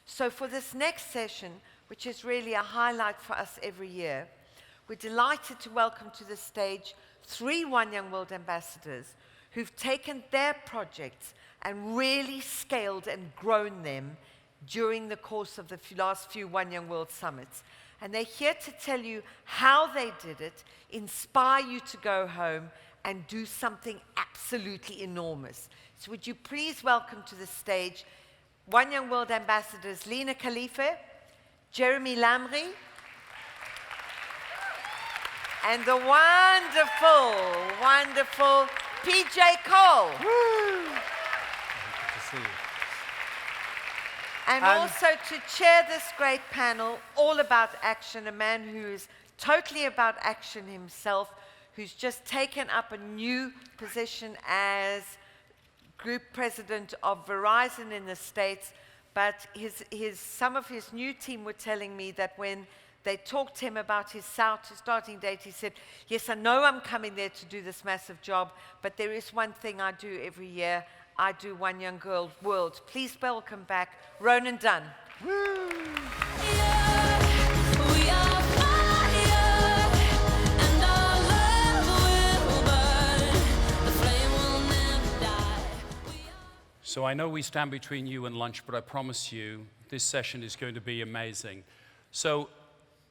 So for this next session, which is really a highlight for us every year, we're delighted to welcome to the stage 3 One Young World ambassadors who've taken their projects and really scaled and grown them during the course of the last few One Young World Summits. And they're here to tell you how they did it, inspire you to go home and do something absolutely enormous. So would you please welcome to the stage One Young World ambassadors Lena Kelly, Jeremy Lamry, and the wonderful, wonderful PJ Cole. Woo! Good to see you. And also to chair this great panel, all about action, a man who is totally about action himself, who's just taken up a new position as group president of Verizon in the States. But some of his new team were telling me that when they talked to him about his starting date, he said, yes, I know I'm coming there to do this massive job, but there is one thing I do every year. I do One Young World. Please welcome back Ronan Dunne. Woo! So I know we stand between you and lunch, but I promise you this session is going to be amazing. So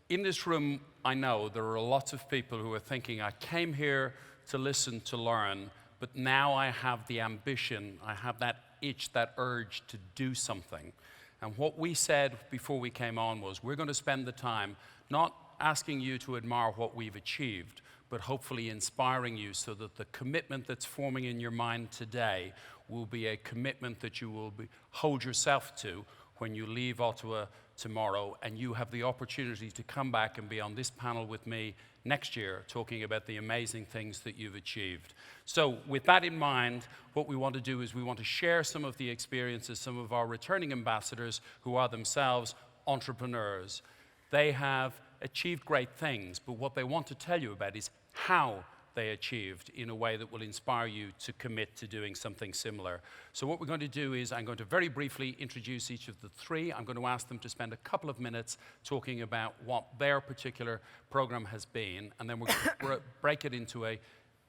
in this room, I know there are lots of people who are thinking, I came here to listen to learn, but now I have the ambition, I have that itch, that urge to do something. And what we said before we came on was, we're going to spend the time not asking you to admire what we've achieved, but hopefully inspiring you so that the commitment that's forming in your mind today will be a commitment that you will hold yourself to when you leave Ottawa tomorrow, and you have the opportunity to come back and be on this panel with me next year talking about the amazing things that you've achieved. So with that in mind, what we want to do is we want to share some of the experiences, some of our returning ambassadors who are themselves entrepreneurs. They have achieved great things, but what they want to tell you about is how they achieved in a way that will inspire you to commit to doing something similar. So what we're going to do is I'm going to very briefly introduce each of the 3. I'm going to ask them to spend a couple of minutes talking about what their particular program has been, and then we're going to break it into a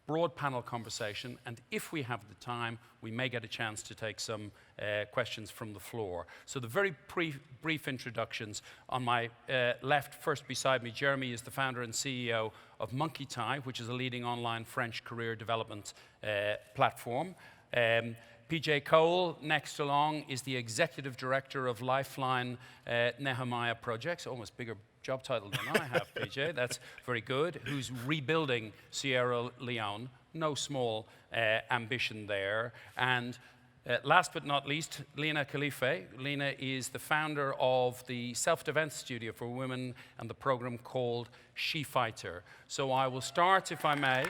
broad panel conversation, and if we have the time, we may get a chance to take some questions from the floor. So the very brief introductions. On my left, first beside me, Jeremy is the founder and CEO of Monkey Tie, which is a leading online French career development platform. PJ Cole, next along, is the executive director of Lifeline Nehemiah Projects, almost bigger job title than I have, PJ. That's very good. Who's rebuilding Sierra Leone. No small ambition there. And last but not least, Lena Kelly. Lena is the founder of the self-defense studio for women and the program called She Fighter. So I will start, if I may,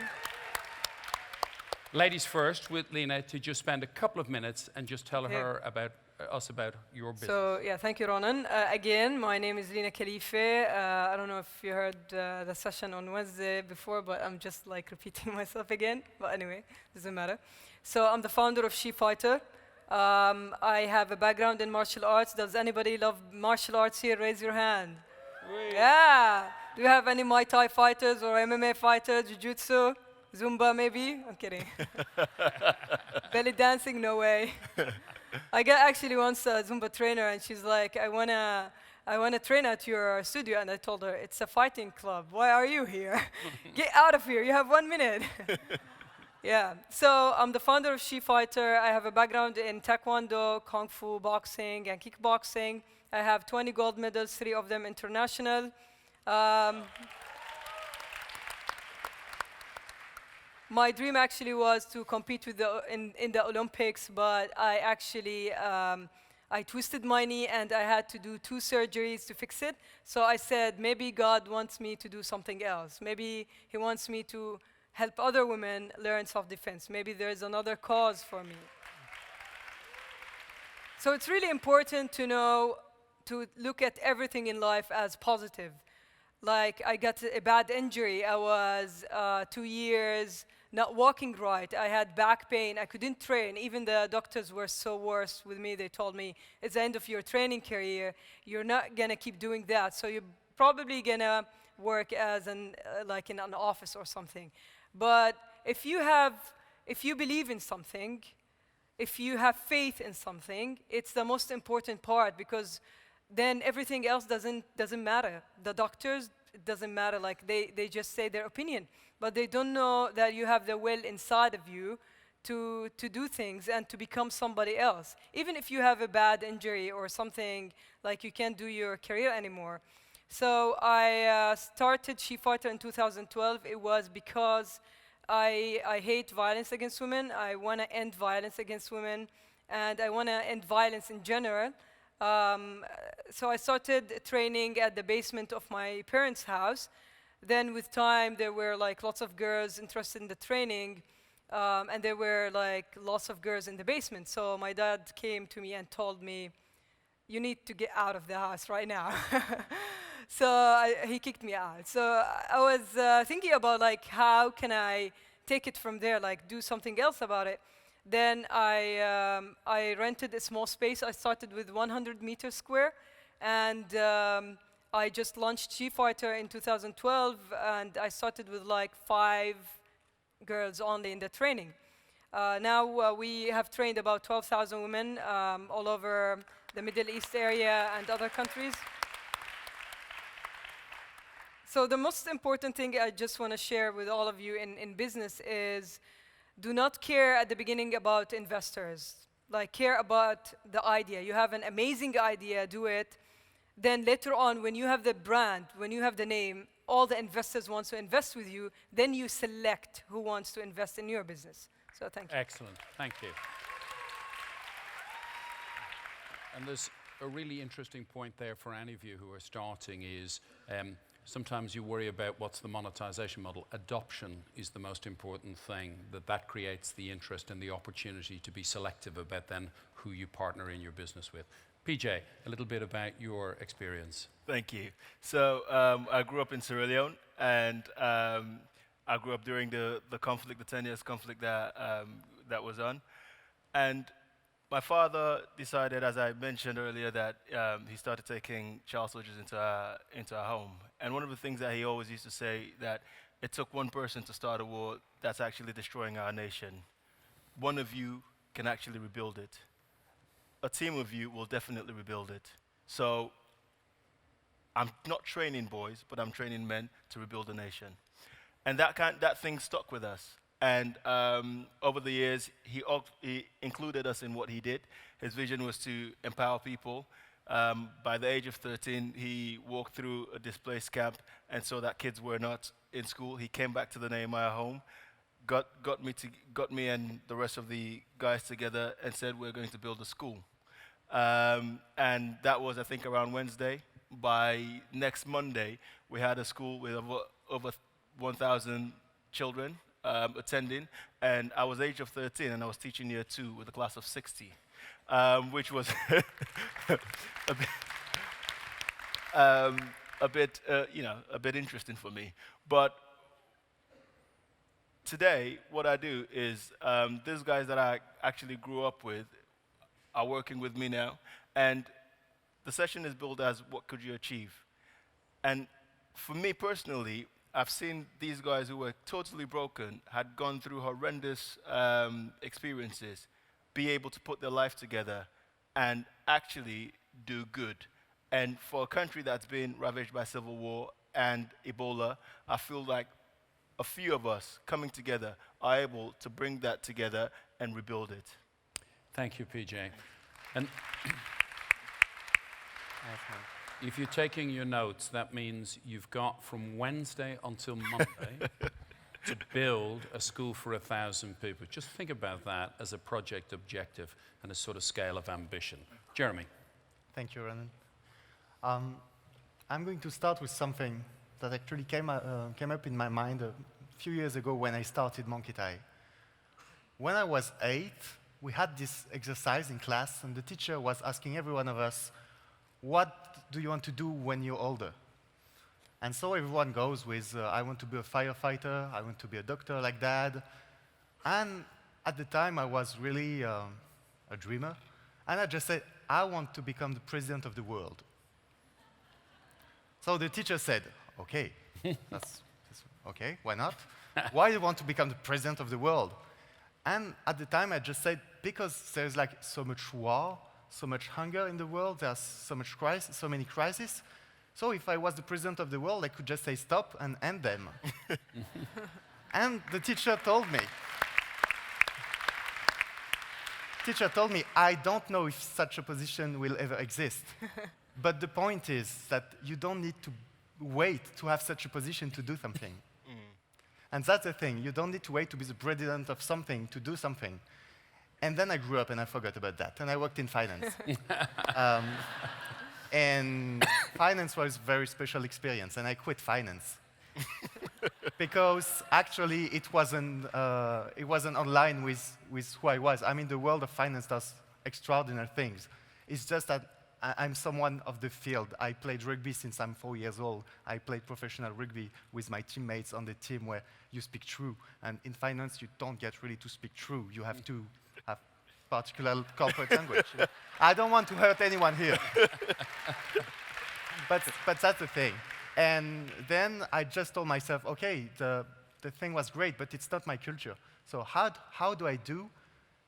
ladies first, with Lena, to just spend a couple of minutes and just tell her about your business. So, yeah, thank you, Ronan. Again, my name is Lena Kelly. I don't know if you heard the session on Wednesday before, but I'm just like repeating myself again. But anyway, doesn't matter. So I'm the founder of She Fighter. I have a background in martial arts. Does anybody love martial arts here? Raise your hand. Wait. Yeah. Do you have any Muay Thai fighters or MMA fighters, Jiu-Jitsu, Zumba maybe? I'm kidding. Belly dancing? No way. I got actually once a Zumba trainer, and she's like, I wanna train at your studio, and I told her, it's a fighting club. Why are you here? Get out of here, you have 1 minute. Yeah, so I'm the founder of She Fighter. I have a background in Taekwondo, Kung Fu, boxing, and kickboxing. I have 20 gold medals, 3 of them international. My dream actually was to compete with in the Olympics, but I actually I twisted my knee and I had to do 2 surgeries to fix it. So I said, maybe God wants me to do something else. Maybe He wants me to help other women learn self-defense. Maybe there's another cause for me. So it's really important to know, to look at everything in life as positive. Like, I got a bad injury. I was 2 years not walking right. I had back pain. I couldn't train. Even the doctors were so worse with me. They told me, it's the end of your training career. You're not going to keep doing that. So you're probably going to work as like in an office or something. But if you believe in something, if you have faith in something, it's the most important part, because then everything else doesn't matter. The doctors, it doesn't matter. Like, they just say their opinion, but they don't know that you have the will inside of you to do things and to become somebody else. Even if you have a bad injury or something, like you can't do your career anymore. So I started She Fighter in 2012. It was because I hate violence against women. I want to end violence against women, and I want to end violence in general. So I started training at the basement of my parents' house. Then with time, there were like lots of girls interested in the training, and there were like lots of girls in the basement. So my dad came to me and told me, you need to get out of the house right now. So he kicked me out. So I was thinking about like, how can I take it from there, like do something else about it. Then I rented a small space. I started with 100 meters square, and I just launched She Fighter in 2012, and I started with like 5 girls only in the training. Now we have trained about 12,000 women all over the Middle East area and other countries. So the most important thing I just want to share with all of you in business is, do not care at the beginning about investors. Like, care about the idea. You have an amazing idea, do it. Then later on, when you have the brand, when you have the name, all the investors want to invest with you, then you select who wants to invest in your business. So thank you. Excellent, thank you. And there's a really interesting point there for any of you who are starting is, sometimes you worry about what's the monetization model. Adoption is the most important thing, that creates the interest and the opportunity to be selective about then who you partner in your business with. PJ, a little bit about your experience. Thank you. So I grew up in Sierra Leone, and I grew up during the conflict, the 10 years conflict that was on. And my father decided, as I mentioned earlier, that he started taking child soldiers into our home. And one of the things that he always used to say, that it took one person to start a war that's actually destroying our nation. One of you can actually rebuild it. A team of you will definitely rebuild it. So I'm not training boys, but I'm training men to rebuild a nation. And that thing stuck with us. And over the years, he included us in what he did. His vision was to empower people. By the age of 13, he walked through a displaced camp and saw that kids were not in school. He came back to the Nehemiah home, got me and the rest of the guys together and said, we're going to build a school. And that was, I think, around Wednesday. By next Monday, we had a school with over 1,000 children attending, and I was age of 13, and I was teaching year 2 with a class of 60, which was a bit interesting for me. But today, what I do is these guys that I actually grew up with are working with me now, and the session is billed as what could you achieve? And for me personally, I've seen these guys who were totally broken, had gone through horrendous experiences, be able to put their life together and actually do good. And for a country that's been ravaged by civil war and Ebola, I feel like a few of us coming together are able to bring that together and rebuild it. Thank you, PJ. And if you're taking your notes, that means you've got from Wednesday until Monday to build a school for 1,000 people. Just think about that as a project objective and a sort of scale of ambition. Jeremy. Thank you, Ronan. I'm going to start with something that actually came up in my mind a few years ago when I started Monkey Tie. When I was 8, we had this exercise in class, and the teacher was asking every one of us, what do you want to do when you're older? And so everyone goes with, I want to be a firefighter, I want to be a doctor like Dad. And at the time, I was really a dreamer. And I just said, I want to become the president of the world. So the teacher said, okay, that's okay, why not? Why do you want to become the president of the world? And at the time, I just said, because there's like so much war, so much hunger in the world, there's so much crisis, so many crises. So if I was the president of the world, I could just say stop and end them. And the teacher told me, I don't know if such a position will ever exist. But the point is that you don't need to wait to have such a position to do something. And that's the thing. You don't need to wait to be the president of something to do something. And then I grew up and I forgot about that. And I worked in finance. And finance was a very special experience. And I quit finance. Because actually it wasn't online with who I was. I mean, the world of finance does extraordinary things. It's just that I'm someone of the field. I played rugby since I'm 4 years old. I played professional rugby with my teammates on the team where you speak true. And in finance, you don't get really to speak true. You have to have particular corporate language. I don't want to hurt anyone here. but that's the thing. And then I just told myself, okay, the thing was great, but it's not my culture. So how do I do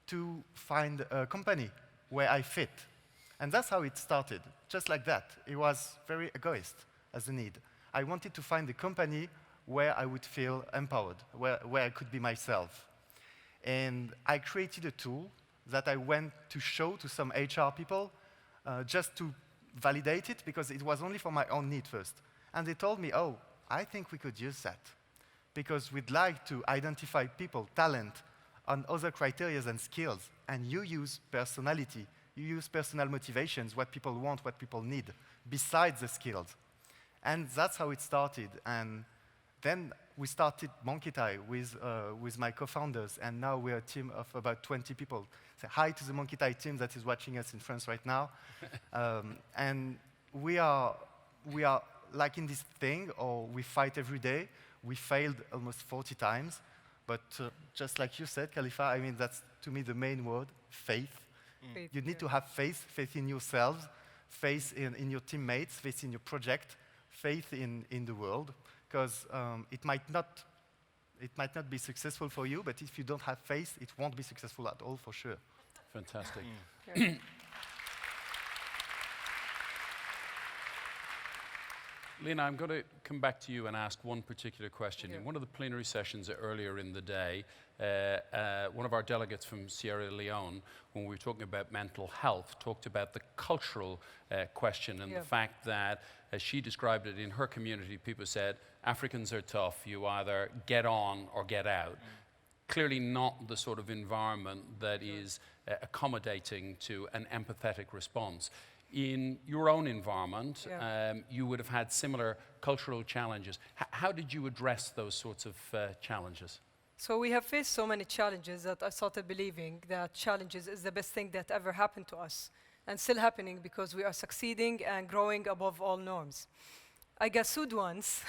to find a company where I fit? And that's how it started, just like that. It was very egoist as a need. I wanted to find a company where I would feel empowered, where I could be myself. And I created a tool that I went to show to some HR people just to validate it, because it was only for my own need first. And they told me, oh, I think we could use that, because we'd like to identify people, talent, on other criteria than skills. And you use personality. You use personal motivations, what people want, what people need, besides the skills. And that's how it started. And then we started Monkey Tie with my co-founders, and now we're a team of about 20 people. Say hi to the Monkey Tie team that is watching us in France right now. And we are like in this thing, or we fight every day. We failed almost 40 times. But just like you said, Khalifa, I mean, that's to me the main word, faith. Faith, you need to have faith in yourselves, faith in your teammates, faith in your project, faith in the world, because it might not be successful for you, but if you don't have faith, it won't be successful at all, for sure. Fantastic. Lena, I'm going to come back to you and ask one particular question. In one of the plenary sessions earlier in the day, one of our delegates from Sierra Leone, when we were talking about mental health, talked about the cultural question and the fact that, as she described it in her community, people said, Africans are tough, you either get on or get out. Clearly not the sort of environment that is accommodating to an empathetic response. In your own environment, you would have had similar cultural challenges. How did you address those sorts of challenges? So we have faced so many challenges that I started believing that challenges is the best thing that ever happened to us, and still happening, because we are succeeding and growing above all norms. I got sued once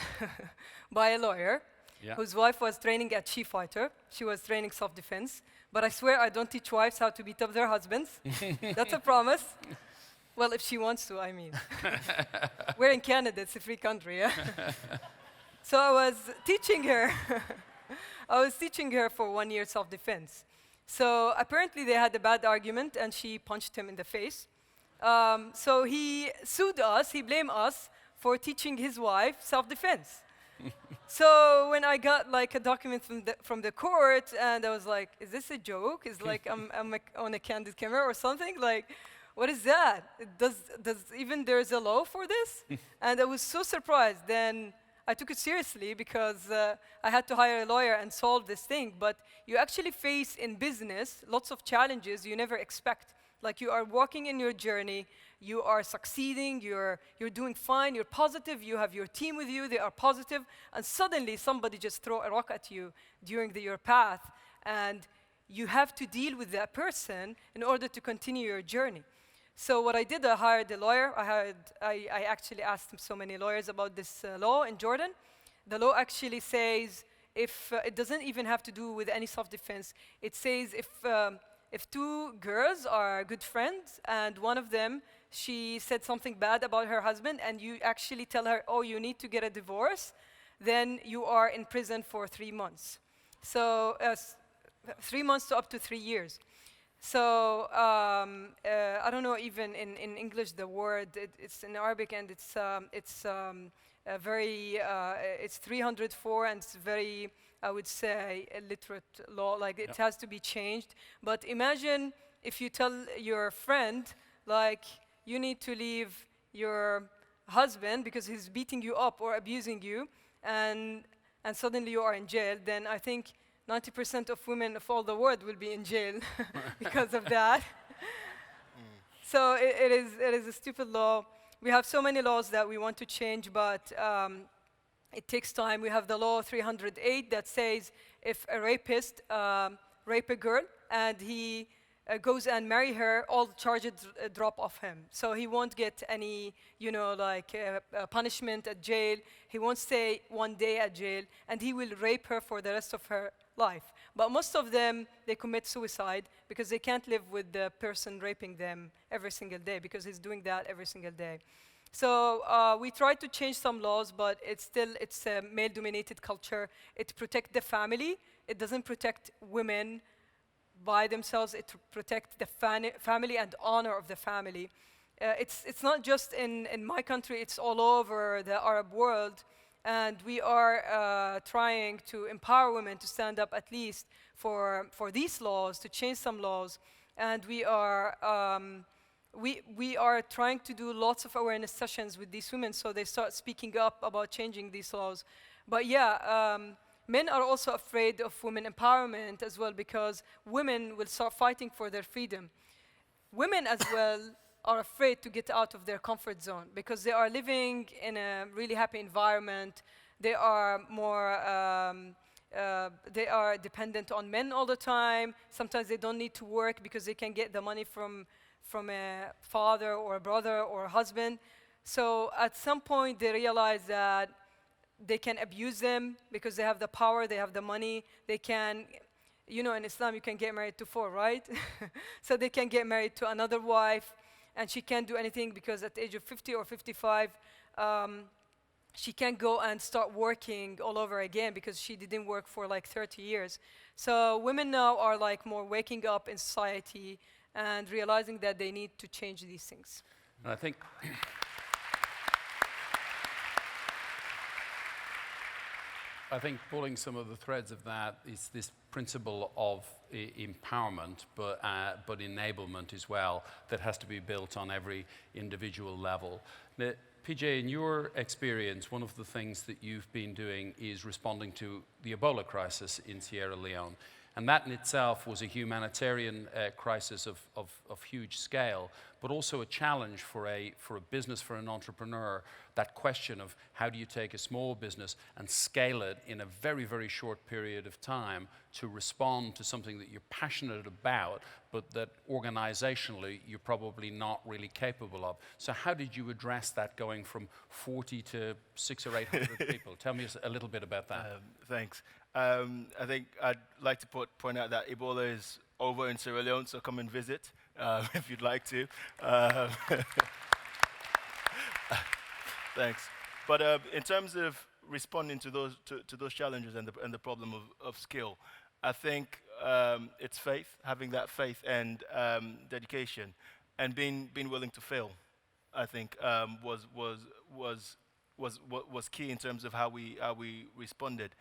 by a lawyer whose wife was training at She Fighter. She was training self-defense. But I swear I don't teach wives how to beat up their husbands. That's a promise. Well, if she wants to, I mean. We're in Canada, it's a free country, yeah? So I was teaching her. I was teaching her for 1 year self-defense. So apparently they had a bad argument, and she punched him in the face. So he sued us, he blamed us for teaching his wife self-defense. So when I got like a document from the court, and I was like, is this a joke? Is like I'm on a candid camera or something? Like, what is that? Does even there's a law for this? And I was so surprised. Then I took it seriously, because I had to hire a lawyer and solve this thing. But you actually face in business lots of challenges you never expect. Like, you are walking in your journey, you are succeeding, you're doing fine, you're positive, you have your team with you, they are positive, and suddenly somebody just throw a rock at you during your path, and you have to deal with that person in order to continue your journey. So what I did, I hired a lawyer. I actually asked so many lawyers about this law in Jordan. The law actually says if it doesn't even have to do with any self-defense. It says if two girls are good friends and one of them, she said something bad about her husband and you actually tell her, oh, you need to get a divorce, then you are in prison for 3 months. So 3 months to up to 3 years. So I don't know even in English the word. It's in Arabic and it's it's 304 and it's very, I would say, illiterate law. Like it has to be changed. But imagine if you tell your friend, like, you need to leave your husband because he's beating you up or abusing you, and suddenly you are in jail. Then I think 90% of women of all the world will be in jail because of that. So it is a stupid law. We have so many laws that we want to change, but it takes time. We have the law 308 that says if a rapist rape a girl and he goes and marry her, all charges drop off him. So he won't get any, punishment at jail. He won't stay 1 day at jail, and he will rape her for the rest of her life. But most of them, they commit suicide because they can't live with the person raping them every single day because he's doing that every single day. So we tried to change some laws, but it's a male-dominated culture. It protects the family. It doesn't protect women by themselves. It protects the family and honor of the family. It's not just in my country. It's all over the Arab world. And we are trying to empower women to stand up at least for these laws, to change some laws. And we are trying to do lots of awareness sessions with these women so they start speaking up about changing these laws. But yeah, men are also afraid of women empowerment as well because women will start fighting for their freedom. Women as well are afraid to get out of their comfort zone because they are living in a really happy environment. They are more, they are dependent on men all the time. Sometimes they don't need to work because they can get the money from a father or a brother or a husband. So at some point they realize that they can abuse them because they have the power, they have the money, they can, in Islam you can get married to 4, right? So they can get married to another wife, and she can't do anything because at the age of 50 or 55, she can't go and start working all over again because she didn't work for like 30 years. So women now are like more waking up in society and realizing that they need to change these things. And I think pulling some of the threads of that is this principle of empowerment, but enablement as well, that has to be built on every individual level. Now, PJ, in your experience, one of the things that you've been doing is responding to the Ebola crisis in Sierra Leone. And that in itself was a humanitarian crisis of huge scale, but also a challenge for a business, for an entrepreneur, that question of how do you take a small business and scale it in a very, very short period of time to respond to something that you're passionate about, but that organizationally you're probably not really capable of. So how did you address that going from 40 to 600 or 800 people? Tell me a little bit about that. Thanks. I think I'd like to point out that Ebola is over in Sierra Leone, so come and visit if you'd like to. Thanks. But in terms of responding to those challenges and the problem of skill, I think it's faith, having that faith and dedication, and being willing to fail. I think was key in terms of how we responded.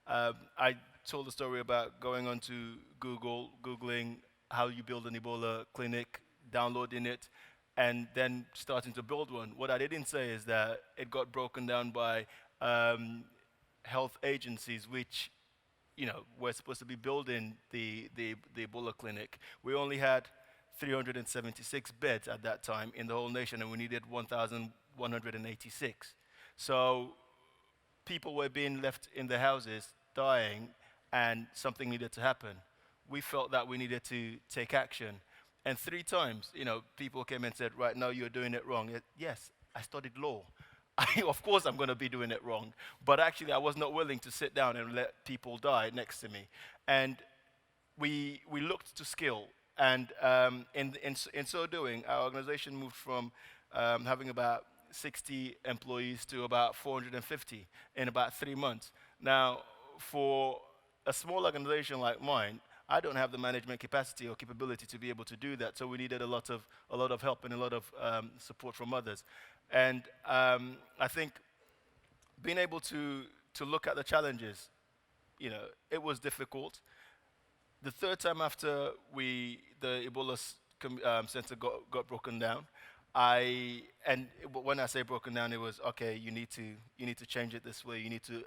I told the story about going onto Googling how you build an Ebola clinic, downloading it, and then starting to build one. What I didn't say is that it got broken down by health agencies, which, were supposed to be building the Ebola clinic. We only had 376 beds at that time in the whole nation, and we needed 1,186. So people were being left in their houses, dying, and something needed to happen. We felt that we needed to take action. And 3 times, people came and said, right now you're doing it wrong. Yes, I studied law. Of course I'm going to be doing it wrong. But actually I was not willing to sit down and let people die next to me. And we looked to skill. And in so doing, our organization moved from having about 60 employees to about 450 in about 3 months. Now, for a small organization like mine, I don't have the management capacity or capability to be able to do that. So we needed a lot of help and a lot of support from others. And I think being able to look at the challenges, it was difficult. The 3rd time after the Ebola center got broken down, when I say broken down, it was, okay, you need to change it this way, you need to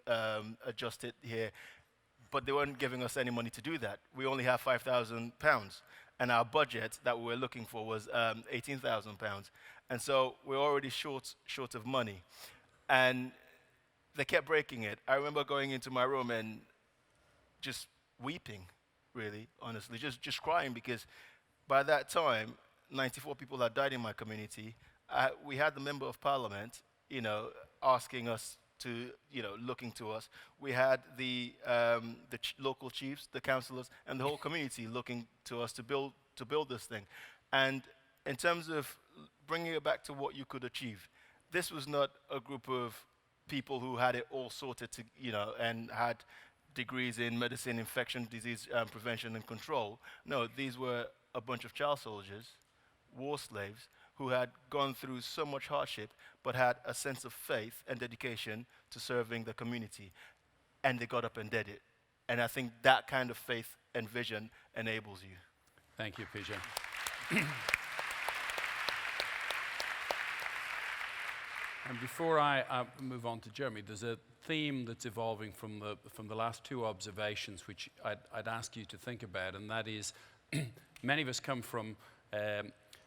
adjust it here. But they weren't giving us any money to do that. We only have £5,000, and our budget that we were looking for was £18,000. And so we're already short of money. And they kept breaking it. I remember going into my room and just weeping, really, honestly, just crying, because by that time, 94 people had died in my community. We had the Member of Parliament, asking us to, looking to us. We had the local chiefs, the councillors, and the whole community looking to us to build this thing. And in terms of bringing it back to what you could achieve, this was not a group of people who had it all sorted to, and had degrees in medicine, infection, disease prevention and control. No, these were a bunch of child soldiers, war slaves, who had gone through so much hardship, but had a sense of faith and dedication to serving the community. And they got up and did it. And I think that kind of faith and vision enables you. Thank you, PJ. And before I move on to Jeremy, there's a theme that's evolving from the last 2 observations, which I'd ask you to think about, and that is, many of us come from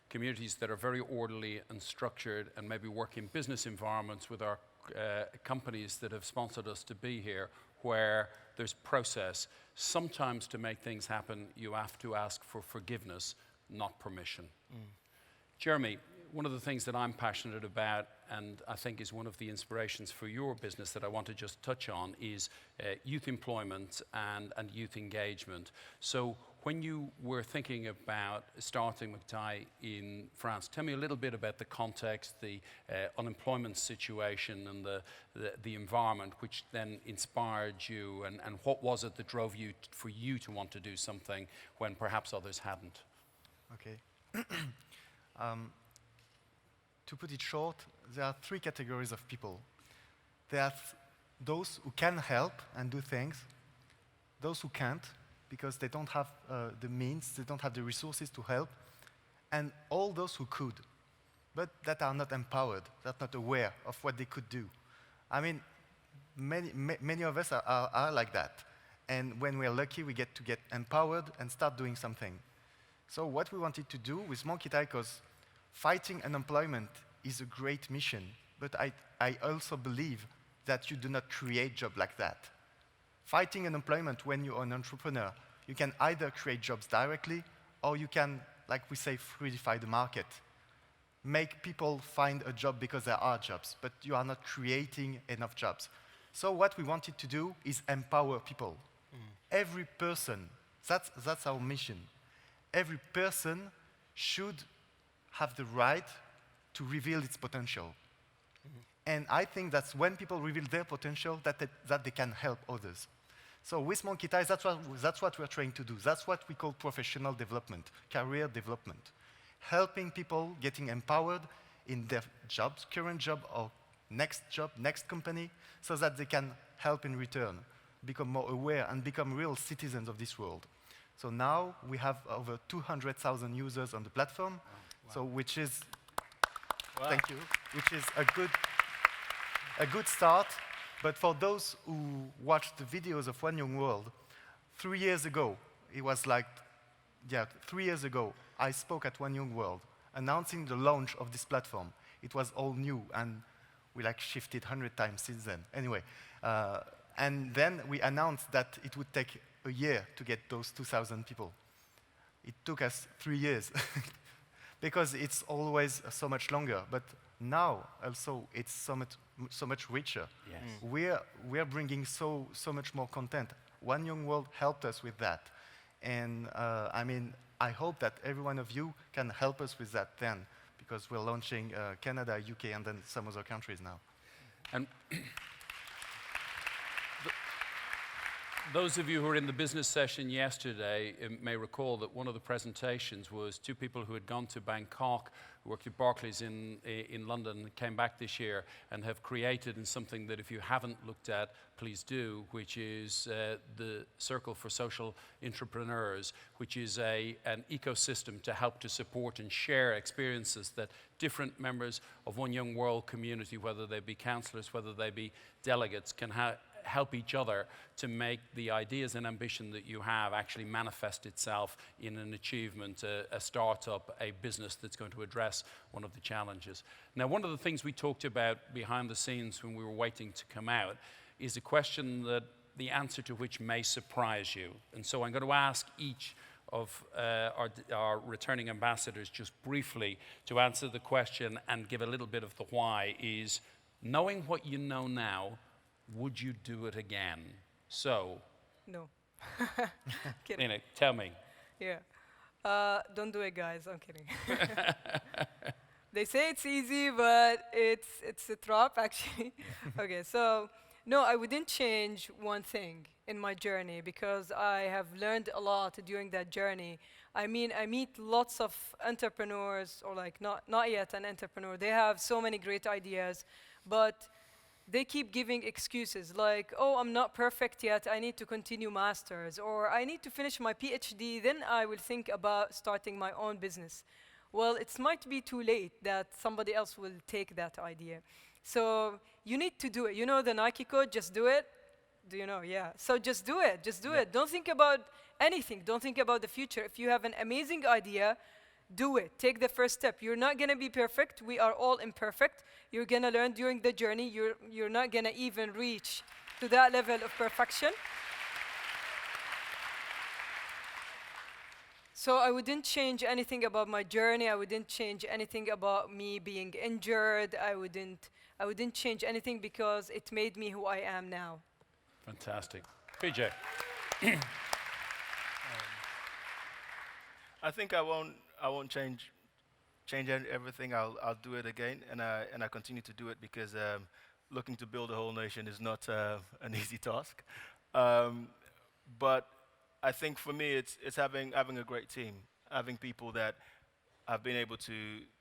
communities that are very orderly and structured, and maybe work in business environments with our companies that have sponsored us to be here, where there's process. Sometimes to make things happen, you have to ask for forgiveness, not permission. Jeremy, one of the things that I'm passionate about, and I think is one of the inspirations for your business that I want to just touch on, is youth employment and youth engagement. So when you were thinking about starting McTighe in France, tell me a little bit about the context, the unemployment situation, and the environment which then inspired you, and what was it that drove you for you to want to do something when perhaps others hadn't? Okay. To put it short, there are 3 categories of people. There are those who can help and do things, those who can't, because they don't have the means, they don't have the resources to help, and all those who could, but that are not empowered, that are not aware of what they could do. I mean, many of us are like that. And when we're lucky, we get empowered and start doing something. So what we wanted to do with Monkey Tie, because fighting unemployment is a great mission, but I also believe that you do not create jobs like that. Fighting unemployment when you're an entrepreneur, you can either create jobs directly, or you can, like we say, fluidify the market. Make people find a job because there are jobs, but you are not creating enough jobs. So what we wanted to do is empower people. Every person, that's our mission. Every person should have the right to reveal its potential. And I think that's when people reveal their potential that they can help others. So with Monkey Tie, that's what we're trying to do. That's what we call professional development, career development. Helping people getting empowered in their jobs, current job or next job, next company, so that they can help in return, become more aware and become real citizens of this world. So now we have over 200,000 users on the platform, wow. So which is, wow. Thank you, which is a good start. But for those who watched the videos of One Young World, 3 years ago, it was like, 3 years ago, I spoke at One Young World, announcing the launch of this platform. It was all new, and we shifted 100 times since then. Anyway, and then we announced that it would take a year to get those 2,000 people. it took us 3 years because it's always so much longer. But now also it's so much richer. Yes. We're bringing so much more content. One Young World helped us with that, and I mean, I hope that every one of you can help us with that then, because we're launching Canada, UK, and then some other countries now. And those of you who were in the business session yesterday may recall that one of the presentations was two people who had gone to Bangkok, who worked at Barclays in London, came back this year and have created something that if you haven't looked at, please do, which is the Circle for Social Entrepreneurs, which is an ecosystem to help to support and share experiences that different members of One Young World community, whether they be councillors, whether they be delegates, can help each other to make the ideas and ambition that you have actually manifest itself in an achievement, a startup, a business that's going to address one of the challenges. Now, one of the things we talked about behind the scenes when we were waiting to come out is a question that the answer to which may surprise you. And so I'm going to ask each of our returning ambassadors just briefly to answer the question and give a little bit of the why is, knowing what you know now, would you do it again? So, No. Kidding. Lena, tell me. Yeah. Don't do it, guys. I'm kidding. They say it's easy, but it's a trap, actually. Okay, so no, I wouldn't change one thing in my journey because I have learned a lot during that journey. I mean, I meet lots of entrepreneurs, or like not yet an entrepreneur. They have so many great ideas, but they keep giving excuses like, oh, I'm not perfect yet, I need to continue masters, or I need to finish my PhD, then I will think about starting my own business. Well, it might be too late that somebody else will take that idea. So you need to do it. You know the Nike code, just do it? Do you know? Yeah. So just do it, just do it. Don't think about anything, don't think about the future. If you have an amazing idea, do it. Take the first step. You're not going to be perfect. We are all imperfect. You're going to learn during the journey. You're not going to even reach to that level of perfection. So I wouldn't change anything about my journey. I wouldn't change anything about me being injured. I wouldn't change anything because it made me who I am now. Fantastic. PJ. I think I won't change everything. I'll do it again, and I continue to do it because looking to build a whole nation is not an easy task. But I think for me, it's having a great team, having people that have been able to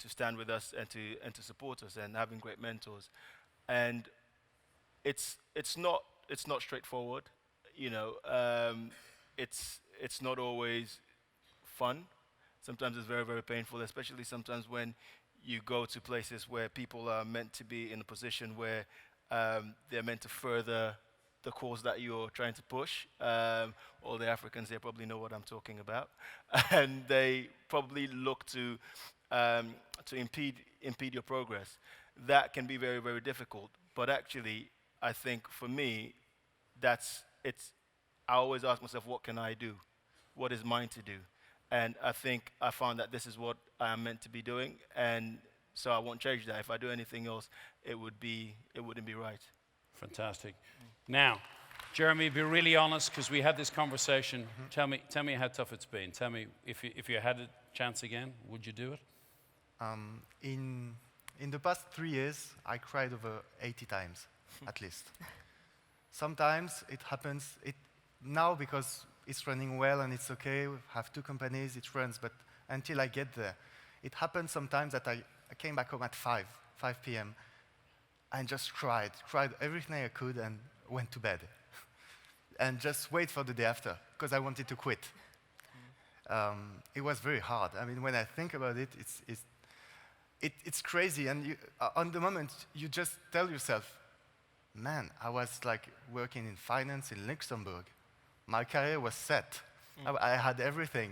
stand with us and to support us, and having great mentors. And it's not straightforward, you know. It's not always fun. Sometimes it's very, very painful, especially sometimes when you go to places where people are meant to be in a position where they're meant to further the cause that you're trying to push. All the Africans here probably know what I'm talking about. And they probably look to impede your progress. That can be very, very difficult. But actually, I think for me, I always ask myself, what can I do? What is mine to do? And I think I found that this is what I am meant to be doing, and so I won't change that. If I do anything else, it wouldn't be right. Fantastic. Now, Jeremy, be really honest, because we had this conversation. Tell me how tough it's been. Tell me, if you had a chance again, would you do it? In the past 3 years, I cried over 80 times, at least. Sometimes it happens now because it's running well and it's okay. We have 2 companies, it runs, but until I get there, it happens sometimes that I came back home at 5 p.m. and just cried everything I could and went to bed. And just wait for the day after, because I wanted to quit. It was very hard. I mean, when I think about it, it's crazy. And on the moment, you just tell yourself, man, I was like working in finance in Luxembourg. My career was set. I had everything.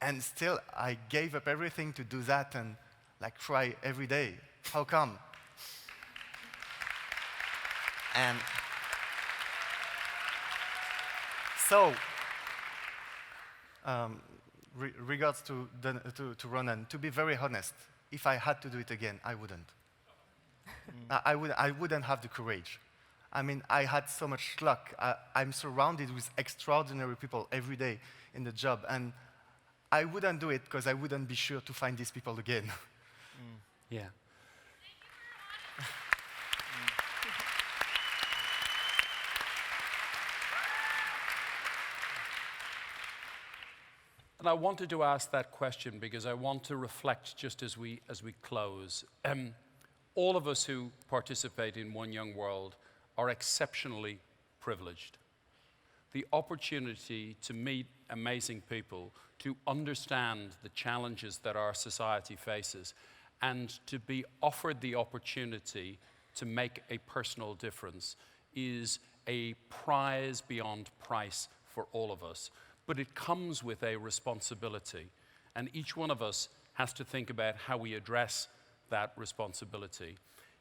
And still, I gave up everything to do that and like cry every day. How come? And so, regards to Ronan, to be very honest, if I had to do it again, I wouldn't. I wouldn't have the courage. I mean, I had so much luck. I'm surrounded with extraordinary people every day in the job, and I wouldn't do it because I wouldn't be sure to find these people again. Yeah. And I wanted to ask that question because I want to reflect just as we close. All of us who participate in One Young World are exceptionally privileged. The opportunity to meet amazing people, to understand the challenges that our society faces, and to be offered the opportunity to make a personal difference is a prize beyond price for all of us. But it comes with a responsibility, and each one of us has to think about how we address that responsibility.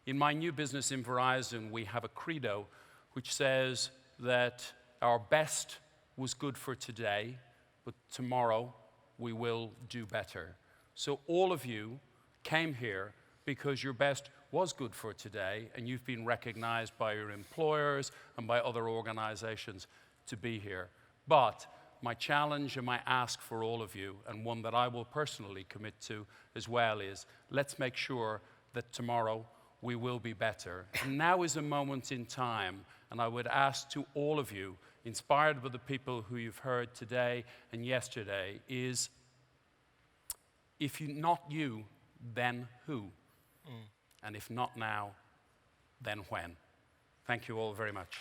In my new business in Verizon, we have a credo which says that our best was good for today, but tomorrow we will do better. So all of you came here because your best was good for today, and you've been recognized by your employers and by other organizations to be here. But my challenge and my ask for all of you, and one that I will personally commit to as well, is let's make sure that tomorrow we will be better. And now is a moment in time, and I would ask to all of you, inspired by the people who you've heard today and yesterday, is if not you, then who? And if not now, then when? Thank you all very much.